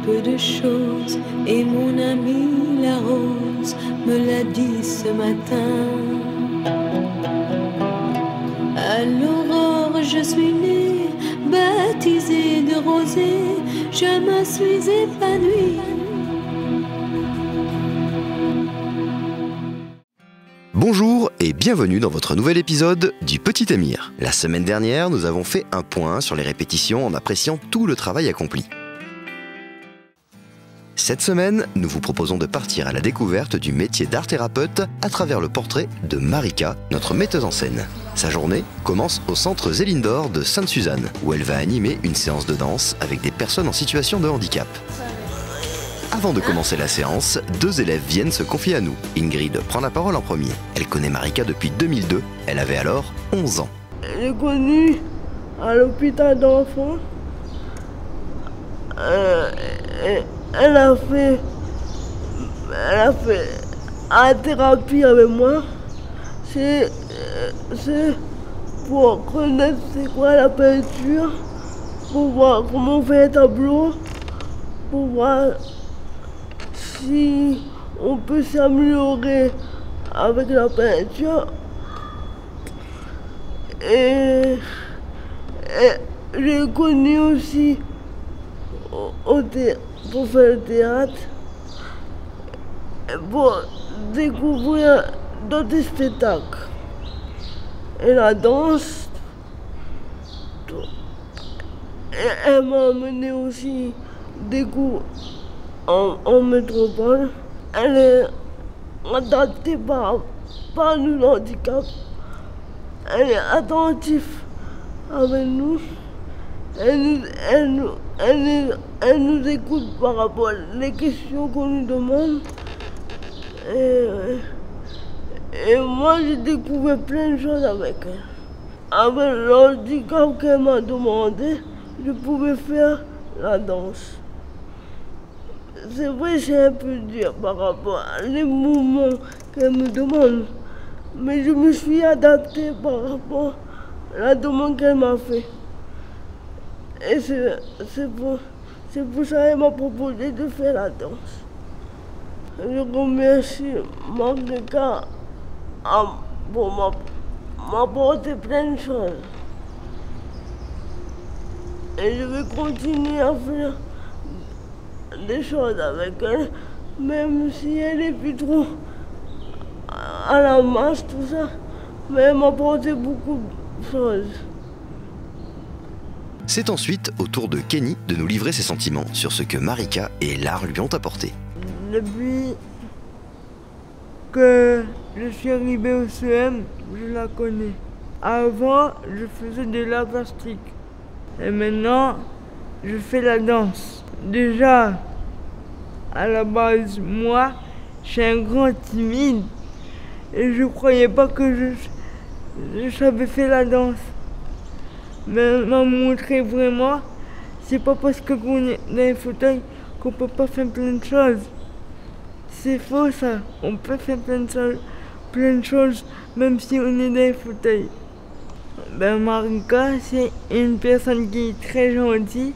peu de choses et mon amie la rose me l'a dit ce matin. À l'aurore je suis née, baptisée de rosée, je me suis épanouie. Bonjour et bienvenue dans votre nouvel épisode du Petit Émir. La semaine dernière, nous avons fait un point sur les répétitions en appréciant tout le travail accompli. Cette semaine, nous vous proposons de partir à la découverte du métier d'art-thérapeute à travers le portrait de Marika, notre metteuse en scène. Sa journée commence au centre Zéline d'Or de Sainte-Suzanne, où elle va animer une séance de danse avec des personnes en situation de handicap. Avant de commencer la séance, deux élèves viennent se confier à nous. Ingrid prend la parole en premier. Elle connaît Marika depuis 2002. Elle avait alors 11 ans. Je l'ai connue à l'hôpital d'enfants. Elle a fait la thérapie avec moi. C'est pour connaître c'est quoi la peinture, pour voir comment on fait un tableau, pour voir si on peut s'améliorer avec la peinture. Et j'ai connu aussi pour faire le théâtre, pour découvrir d'autres spectacles. Et la danse, et elle m'a amené aussi des cours en métropole. Elle est adaptée par le handicap. Elle est attentive avec nous. Elle nous écoute par rapport aux questions qu'on nous demande. Et moi, j'ai découvert plein de choses avec elle. Avec le handicap qu'elle m'a demandé, je pouvais faire la danse. C'est vrai, c'est un peu dur par rapport à les mouvements qu'elle me demande. Mais je me suis adaptée par rapport à la demande qu'elle m'a fait. Et c'est pour ça qu'elle m'a proposé de faire la danse. Je remercie Marika pour m'apporter plein de choses. Et je vais continuer à faire des choses avec elle, même si elle est plus trop à la masse, tout ça. Mais elle m'a apporté beaucoup de choses. C'est ensuite au tour de Kenny de nous livrer ses sentiments sur ce que Marika et l'art lui ont apporté. Depuis que je suis arrivée au CM, je la connais. Avant, je faisais de l'art plastique. Et maintenant, je fais la danse. Déjà, à la base, moi, je suis un grand timide. Et je croyais pas que je savais faire la danse. Mais elle m'a montré vraiment, c'est pas parce qu'on est dans un fauteuil qu'on peut pas faire plein de choses. C'est faux ça, on peut faire plein de choses même si on est dans un fauteuil. Marika, c'est une personne qui est très gentille.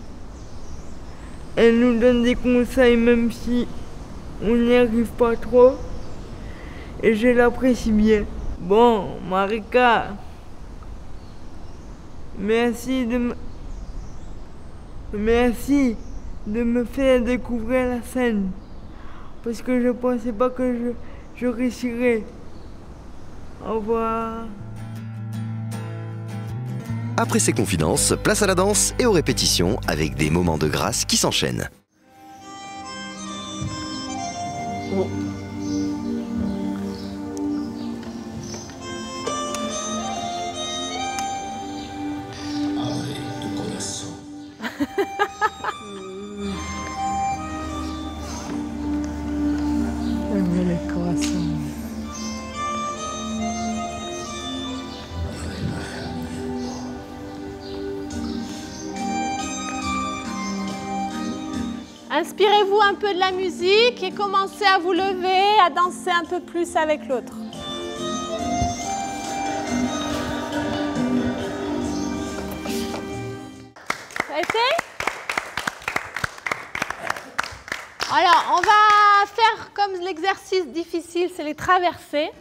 Elle nous donne des conseils même si on n'y arrive pas trop. Et je l'apprécie bien. Bon, Marika, merci de me faire découvrir la scène. Parce que je ne pensais pas que je réussirais. Au revoir. Après ces confidences, place à la danse et aux répétitions avec des moments de grâce qui s'enchaînent. Oh. Inspirez-vous un peu de la musique et commencez à vous lever, à danser un peu plus avec l'autre. Ça a été ? Alors, on va faire comme l'exercice difficile, c'est les traversées.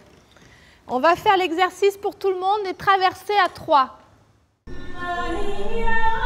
On va faire l'exercice pour tout le monde, les traversées à 3. Maria.